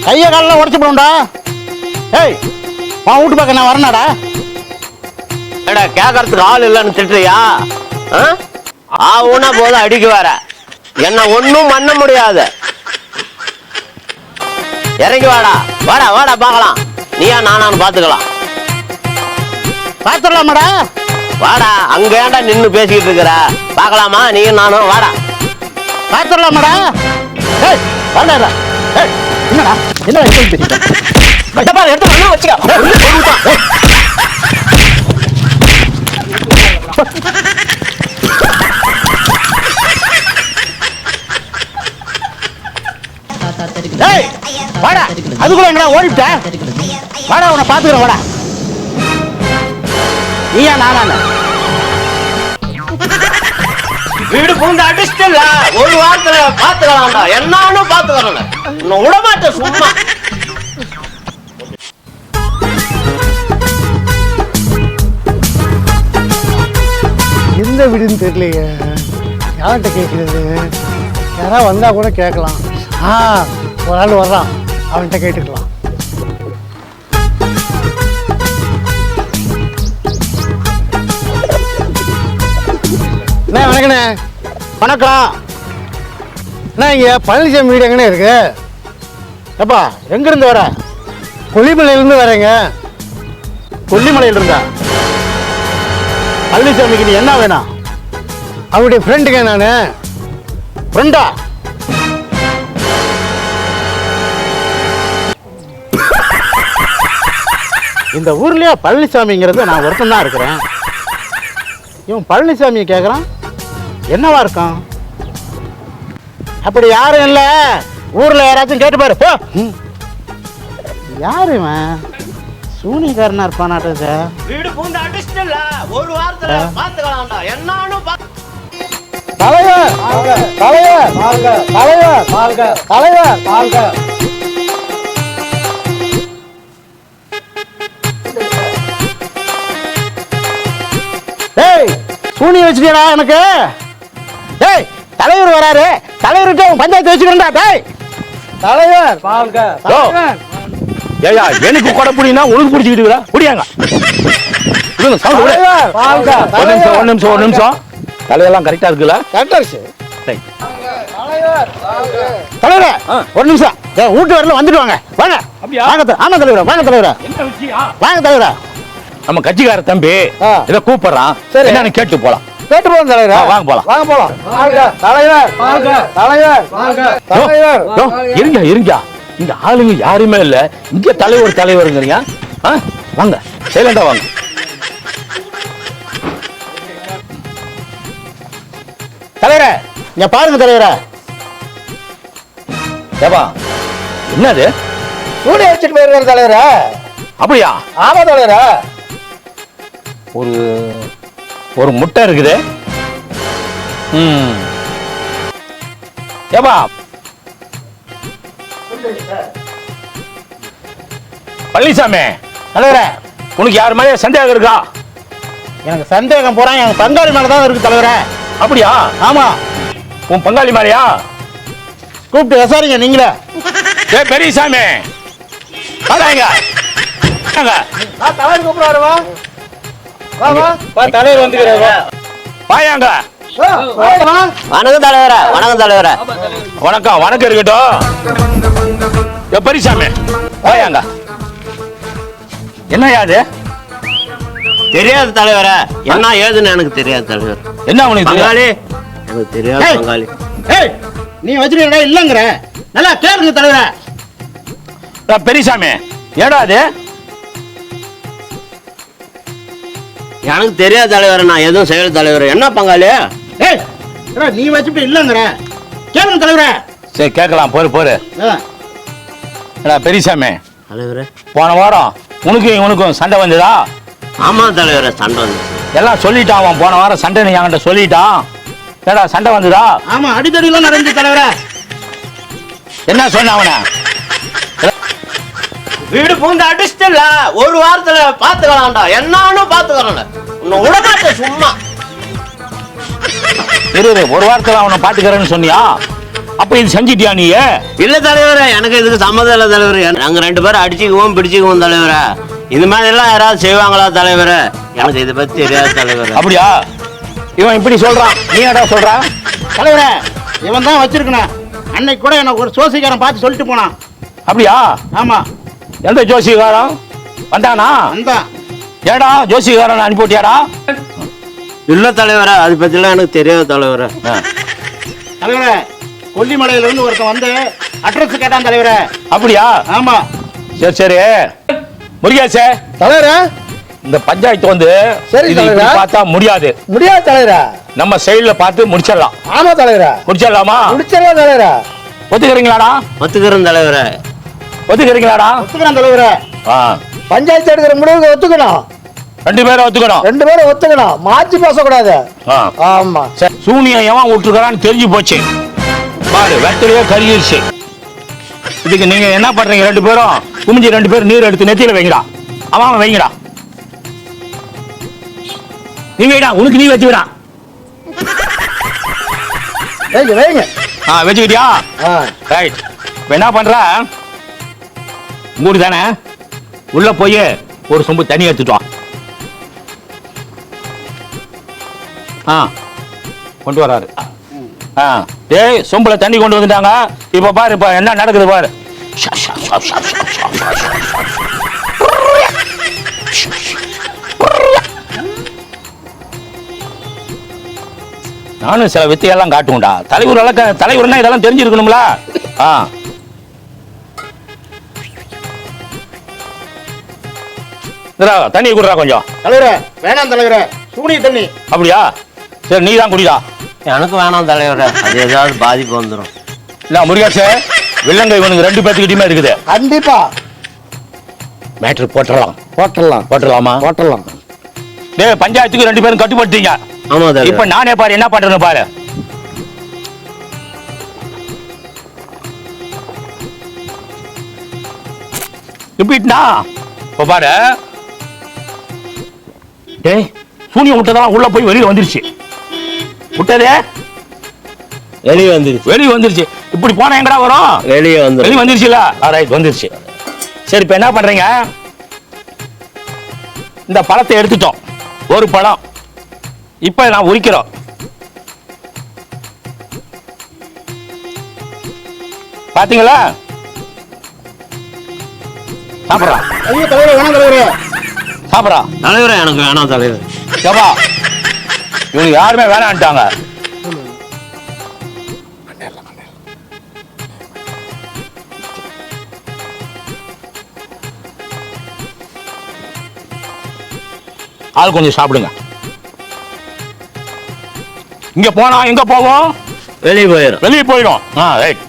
கையை காலெல்லாம் உடச்சு போடும்டா. ஏய் உன் வீட்டு பக்கம் நான் வரேனாடா? ஏடா கேட்கறதுக்கு ஆள் இல்லைன்னு திட்டுறியா? ஆவுனா போதும் அடிக்க வர. என்ன ஒன்னும் பண்ண முடியாது. இறங்கி வாடா வாடா வாடா பார்க்கலாம். நீயா நானான்னு பாத்துக்கலாம். பாத்துடலாமாடா? வாடா அங்க ஏன்டா நின்னு பேசிக்கிட்டு இருக்கிற? பார்க்கலாமா நீயும் நானும்? வாடா பாத்துடலாமாடா? ஏய் வாடா. ஏய் என்னடா என்ன பேசிட்ட? எடுத்து வந்து வச்சுக்க. ஏய் வாடா, அதுக்குள்ள எங்கடா ஓடிட்ட? வாடா உன்னை பாத்துக்கிறேன். வாடா நீயா நானா? வீடு பூந்து அடிச்சுல ஒரு வாரத்துல பாத்துக்கலாம்டா. என்னான்னு பாத்துக்கிறேன். உன்னை விடமாட்டேன் சும்மா. எந்த வீடுன்னு தெரியலையே. யார்கிட்ட கேட்குறது? யாராவது வந்தால் கூட கேட்கலாம். ஒரு ஆள் வர்றான், அவன்கிட்ட கேட்டுக்கலாம். அண்ணா வணக்கண்ணே. வணக்கம். அண்ணா இங்கே பழனிசாமி வீடு எங்கண்ணே இருக்கு? எப்பா எங்கிருந்து வர? கொல்லிமலையிலேருந்து வரேங்க. கொல்லிமலையில் இருந்தா? பழனிசாமிக்கு நீ என்ன வேணும்? அவருடைய ஃப்ரெண்டுங்க நான். ஃப்ரெண்டா? இந்த ஊர்லயே பழனிசாமிங்கிறது நான் ஒருத்தன் தான் இருக்கிறேன். இவன் பழனிசாமியை கேட்குறான். என்னவா இருக்கான்? அப்படி யாரும் இல்லை. ஊர்ல யாராச்சும் கேட்டு பாரு போ. யாரு இவன்? சூனிகாரனா இருப்பானாட்ட. வீடு பூந்து அடிச்சுல ஒரு வாரத்துல பாத்துக்கலாம்டா. என்னான்னு தலைவர் தலைவர் தலைவர் தலைவர் தலைவர். ஏய் சூனிய வச்சுக்கடா எனக்கு. ஏய் தலைவர் வராரு. தலைவர்கிட்ட பஞ்சாயத்து வச்சுக்கிறேன்டா. டேய் தலைவர் தலைவர். ஏயா எனக்கு கொடை புடினா உனக்கு பிடிச்சிக்கிட்டு புடியாங்க. ஒரு நிமிஷம். தலையெல்லாம் கரெக்டா இருக்குல்ல? கரெக்டா இருக்கு. தலைவரே ஒரு நிமிஷம். வீட்டு வரல வந்துட்டு வாங்க. வாங்க. ஆமா தலைவரா. வாங்க தலைவரா. வாங்க தலைவரா. நம்ம கட்சிக்கார தம்பி இதை கூப்பிடுறான். சரி என்னன்னு கேட்டு போலாம். கேட்டு போலாம் தலைவரா. வாங்க போலாம். வாங்க போலாம். தலைவர் தலைவர் தலைவர். இருங்க. இந்த ஆளுங்க யாருமே இல்ல. இங்க தலைவருங்கிறீங்க. வாங்க சைலண்டா வாங்க. தலைவரே இங்க பாருங்க தலைவரே. ஏப்பா என்னது? சூடி வச்சுட்டு போயிருக்காரு தலைவரா. அப்படியா? ஆமா தலைவரா. ஒரு முட்டை இருக்குது. ஏப்பா பழனிசாமி தலைவரே உனக்கு யார் மேலே சந்தேகம் இருக்கா? எனக்கு சந்தேகம் போறான் என் பங்காளி மேலதான் இருக்கு தலைவரே. அப்படியா? ஆமா. உன் பங்காளி மேலையா? கூப்பிட்டு விசாரிங்க நீங்களே. பெரியசாமி தலைவர் கூப்பிடுவாரு. தலைவர் வந்துக்கிறாரு. வாயாங்க. வணக்கம் தலைவரா. வணக்கம் தலைவரா. வணக்கம் இருக்கட்டும். பெரியசாமி வாயாங்க. என்ன யாது? தெரியாது தலைவரா. என்ன ஏதுன்னு எனக்கு தெரியாது தலைவர். என்ன உனக்கு பங்காளி? எனக்கு தெரியாது பங்காளி. நீ வச்சிருக்க இல்லங்கிற நல்லா கேளுங்க தலைவரா. பெரியசாமி ஏடா அது? எனக்கு தெரியாது தலைவர். நான் எதுவும் செய்யல தலைவர். என்ன பங்காளி? நீ வச்சுட்டு இல்லங்கிற கேளுங்க தலைவரா. சரி கேட்கலாம். போரு. பெரியசாமி தலைவரே போன வாரம் உனக்கும் சண்டை வந்ததா? ஆமா தலைவரே சண்டை வந்து எல்லாம் சொல்லிட்டான். அவன் போன வாரம் சண்டை என்கிட்ட சொல்லிட்டான். ஏடா சண்டை வந்ததா? ஆமா அடித்தடிலாம் நடந்து தலைவரே. என்ன சொன்ன அவன? வீடு பூந்து அடிச்சுல ஒரு வாரத்துல பாத்துக்கலாம்டா. என்னான்னு பாத்துக்கிறேன். உன்னை விடமாட்டேன் சும்மா. ஒரு வாரத்துல அவனை பாத்துக்கிறேன்னு சொன்னியா? அப்ப இது செஞ்சிட்டியா நீ? இல்ல தலைவரே, எனக்கு இதுக்கு சம்மதம் இல்ல தலைவரே. நாங்க 2 பேரும் அடிச்சுக்குவோம் பிடிச்சுக்குவோம் தலைவரே. இது மாதிரி எல்லாம் யாராவது செய்வாங்களா தலைவரே? எனக்கு இதை பத்தி தெரியாது தலைவரே. அப்படியா? இவன் இப்படி சொல்றான், நீ என்னடா சொல்ற? தலைவரே, இவன் தான் வச்சிருக்கணும். அன்னைக்கு கூட எனக்கு ஒரு சோசிக்காரன் பார்த்து சொல்லிட்டு போனான். அப்படியா? ஆமா. எந்த ஜோசிகாரன் வந்தானா? வந்தான். ஏடா ஜோசிகாரன் அனுப்பிட்டியாடா? இல்ல தலைவரே, அது பத்திலாம் எனக்கு தெரியாது தலைவரே. தலைவரே, கொல்லிமலையில இருந்து ஒருத்தன் வந்து அட்ரஸ் கேட்டான் தலைவரே. அப்படியா? ஆமா. சரி சரி முருகேசே, தலைவரே, இந்த பஞ்சாயத்து வந்து சரி இது இப்படி தலைவரே. பார்த்தா முடியாது. முடியாது தலைவரே. நம்ம சைடுல பார்த்து முடிச்சிடலாம். ஆமா தலைவரே. முடிச்சிடலாமா? முடிச்சிடலாம் தலைவரே. ஒத்துக்கிறீங்களாடா? ஒத்துக்கிறேன் தலைவரே. ஒத்துக்கிறீங்களாடா? ஒத்துக்கிறேன் தலைவரே. ஆ, பஞ்சாயத்து எடுக்கிற முடிவுக்கு ஒத்துக்கணும். 2 பேரும் ஒத்துக்கணும். 2 பேரும் ஒத்துக்கணும். மாற்றி பேசக்கூடாது. ஆ, ஆமா. சரி. சூனியம் எவன் விட்டுருக்கான்னு தெரிஞ்சு போச்சு. பாரு, வெத்தலையே கருகிருச்சு. இதுக்கு நீங்க என்ன பண்றீங்க? 2 பேரும் குமிஞ்சி 2 பேரும் நீர் எடுத்து நெத்தியில வைங்கடா. அவன் வைங்கடா. நீ வைடா, உனக்கு நீ வச்சுடா. வைங்க வைங்க. வச்சுக்கிட்டியா? ஆ. ரைட். இப்போ என்ன பண்ற? மூடு தானே, உள்ள போய் ஒரு சொம்பு தண்ணி எடுத்துட்டு வா. கொண்டு வராரு. டேய், சொம்புல தண்ணி கொண்டு வந்துட்டாங்க. இப்ப பாரு, இப்ப என்ன நடக்குது பாரு. நானும் சில வித்தையெல்லாம் காட்டுவேன்டா. தலைவர்னா இதெல்லாம் தெரிஞ்சிருக்கணும்ல. தண்ணி குடுறா கொஞ்சம். தலைவரே, வேணாம் தலைவரே, சூனிய தண்ணி. அப்படியா? சரி, நீ தான் குடிடா. எனக்கு வேணாம் தலைவரே, அது ஏதாவது பாதிப்பு வந்துடும். இல்ல முருகேசே, வில்லங்க இவனுக்கு 2 பேத்துக்கிட்டயுமே இருக்குது. கண்டிப்பா மேட்ரு போட்டுடலாம். போட்டலாமா? போட்டலாம். டேய், பஞ்சாயத்துக்கு 2 பேரும் கட்டுப்பட்டீங்க. ஆமா தலைவரே. இப்ப நானே பாரு என்ன பண்றேன்னு பாரு. ரிப்பீட்னா இப்ப பாரு. டேய், சூனியம் விட்டதெல்லாம் உள்ள போய் வெளியே வந்துருச்சு. விட்டதே வெளியே வந்துருச்சு. இப்படி போனா எங்கடா வரும்? வெளியே வந்துருச்சுல. ரைட், வந்துருச்சு. சரி, இப்ப என்ன பண்றீங்க? இந்த பழத்தை எடுத்துட்டோம், ஒரு பழம். இப்ப நான் உரிக்கிறோம். பாத்தீங்களா? சாப்பிடா. ஐயோ தலைவரே, வேணாம் தலைவரே. சாப்பிடா. தலைவரே, எனக்கு வேணாம் தலைவர். ஏப்பா, இவங்க யாருமே வேணான்ட்டாங்க. ஆள் கொஞ்சம் சாப்பிடுங்க. இங்க போனா எங்க போவோம்? வெளியே போயிடும். ரைட்.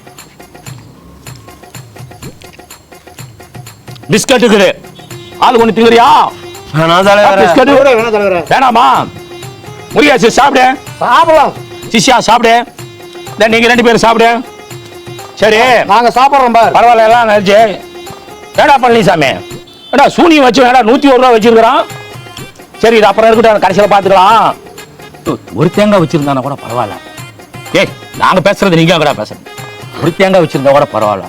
பிஸ்கட் இருக்குது. ஆள் கொண்டு திங்கறியா? பிஸ்கட் வேணாம் தலைவரே. வேணாமா? முருகேசு சாப்பிடு. சாப்பிடலாம். சிஷ்யா சாப்பிடு. நீங்க 2 பேரும் சாப்பிடு. சரி, நாங்க சாப்பிடுறோம் பாரு. பரவாயில்ல, எல்லாம் நினைச்சு. ஏடா பழனிசாமி, ஏடா சூனியம் வச்சு ஏடா 101 ரூபா வச்சிருக்கிறான். சரி, இது அப்புறம் இருக்கட்டும், கடைசியில் பார்த்துக்கலாம். ஒரு தேங்காய் வச்சிருந்தானா கூட பரவாயில்ல. ஏய், நாங்க பேசுறது நீங்க கூட பேசுறது. ஒரு தேங்காய் வச்சிருந்தா கூட பரவாயில்ல.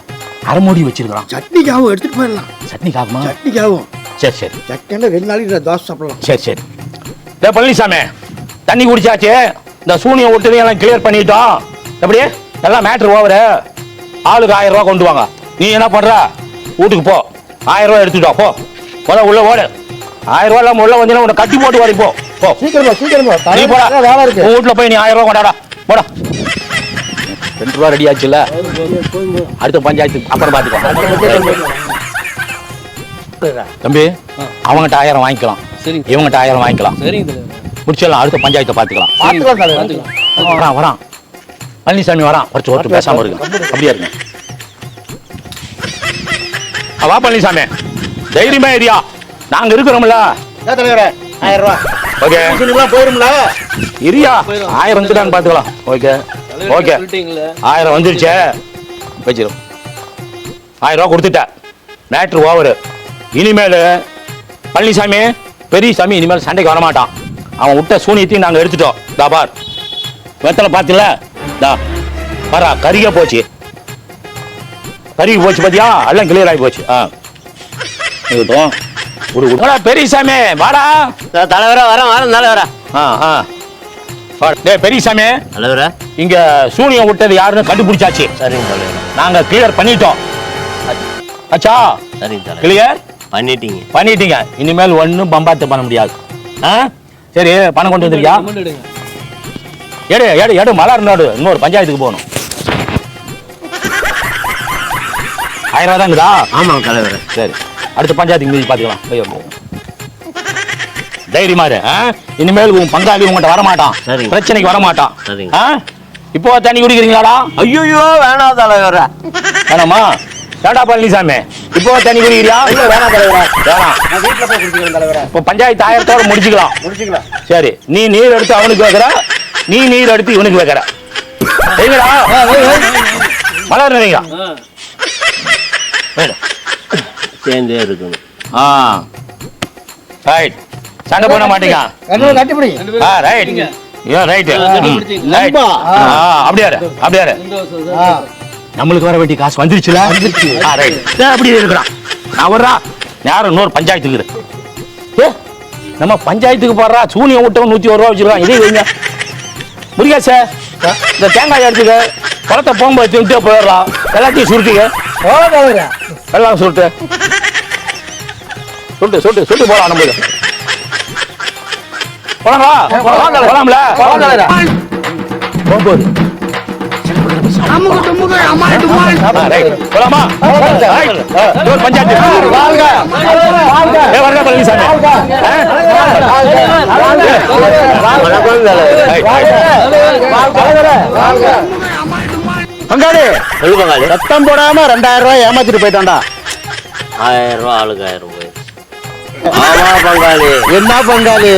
அரைமூடி வச்சிருக்கிறான். சட்னிக்காகவும் எடுத்துட்டு போயிடலாம். சட்னிக்காகுமா? சட்னிக்காகவும். சரி சரி. சட்னி 2 நாளைக்கு தோசை சாப்பிடலாம். சரி சரி. பழனிசாமி, தண்ணி குடிச்சாச்சு. இந்த சூனியம் விட்டு எல்லாம் கிளியர் பண்ணிட்டோம். எப்படி எல்லாம் மேட்ரு ஓவரு. ஆளுக்கு 1000 ரூபா கொண்டு வாங்க. நீ என்ன பண்ற? வீட்டுக்கு போ. 1000 ரூபா எடுத்துட்டோ. போ, உள்ள ஓடு. 1000 ரூபா இல்லாம உள்ள வந்து உன்னை கட்டி போட்டு வரி. போ போ, சீக்கிரமா. நீ போடா. வேலை இருக்கு. உன் வீட்டுல போய் நீ 1000 ரூபா கொண்டாடா. போடா. 2 ரூபா ரெடி ஆச்சுல்ல. அடுத்த பஞ்சாயத்து அப்புறம் பாத்துக்கோ. தம்பி, அவங்ககிட்ட 1000 வாங்கிக்கலாம். இவங்ககிட்ட 1000 வாங்கிக்கலாம். முடிச்சிடலாம். அடுத்த பஞ்சாயத்தை பாத்துக்கலாம். வரான் பழனிசாமி வரான். ஒருத்தர் பேசாம இருக்கு. அப்படியே இருக்கு. வா பழனிசாமி, தைரியமா ஏரியா. நாங்க இருக்கிறோம்ல. தலைவரே, 1000 ரூபா. ஓகே, போயிரும்ல. இரியா. 1000 வந்துட்டான்னு பாத்துக்கலாம். ஓகே ஓகே, 1000 வந்துருச்சே. வச்சிரும். 1000 ரூபா கொடுத்துட்ட. Matter over. இனிமேல் பழனிசாமி, பெரியசாமி இனிமேல் சண்டைக்கு வரமாட்டான். அவன் விட்ட சூனியத்தையும் நாங்கள் எடுத்துட்டோம். பார், வெத்தலை பார்த்துல வரா கறிக்க போச்சு பாத்தியா எல்லாம் கிளியர் ஆகி போச்சு இருக்கட்டும் பெரியசாமி வாடா தலைவரா வரேன் தலைவரா டேய் பெரியசாமி தலைவரா இங்க சூனியம் விட்டது யாருன்னு கண்டுபிடிச்சாச்சு சரிங்க தலைவரா நாங்க கிளியர் பண்ணிட்டோம் அச்சா சரிங்க தலைவர் கிளியர் பண்ணிட்டீங்க இனிமேல் ஒன்னும் பம்பாத்து பண்ண முடியாது சரி பணம் கொண்டு வந்துருக்கியா எடு மலர் நாடு இன்னொரு பஞ்சாயத்துக்கு போகணும் 1000 ரூபா தான்ங்குதா ஆமாங்க தலைவர் சரி அடுத்த பஞ்சாயத்துக்கு மீதி பாத்துக்கலாம் தைரியமா இரு இனிமேல் உன் பங்காளி உங்கள்கிட்ட வரமாட்டான் சரிங்க. பிரச்சனைக்கு வரமாட்டான் சரிங்க. இப்போ தண்ணி குடிக்கிறீங்களாடா ஐயோ வேணாம் தலைவரா வேணாமா ஏடா பழனிசாமி இப்போ தண்ணி குடிக்கிறியா வேணாம் தலைவரா, வேணாம் நான் வீட்டுல போய் குடிக்கிறேன் தலைவரா. இப்போ பஞ்சாயத்து 1000 முடிச்சுக்கலாம் முடிச்சுக்கலாம். சரி நீ நீர் எடுத்து அவனுக்கு வைக்கிற நீ நீர் எடுத்து இவனுக்கு வைக்கிற வைங்கடா மலர் நினைங்க சேர்ந்தே இருக்கணும் ரைட் சண்டை போட மாட்டீங்க என்ன கட்டிப்பிடி. ரைட் ரைட் நண்பா. அப்படியே நம்மளுக்கு வர வேண்டிய காசு வந்துருச்சுல ரைட் அப்படி இருக்கிறான் நான் வர்றா யாரும் இன்னொரு பஞ்சாயத்துக்கு நம்ம பஞ்சாயத்துக்கு போடுறா சூனியம் விட்டவன் 101 ரூபா வச்சிருக்கான் இதே வைங்க முடியா சார் இந்த தேங்காய் எடுத்துக்க குளத்தை போகும்போது தின்ட்டே போயிடலாம் எல்லாத்தையும் சுருட்டிக்க எல்லாம் சுருட்டு போலாம் நம்ம போலாம்ல போகும்போது போலாமா பஞ்சாயத்து பழனிசாமி பங்காளி சத்தம் போடாம 2000 ரூபாய் ஏமாத்திட்டு போயிட்டான்டா. 1000 ரூபா ஆளுக்கு 1000 ரூபாய் ஆமா பங்காளி என்ன பங்காளி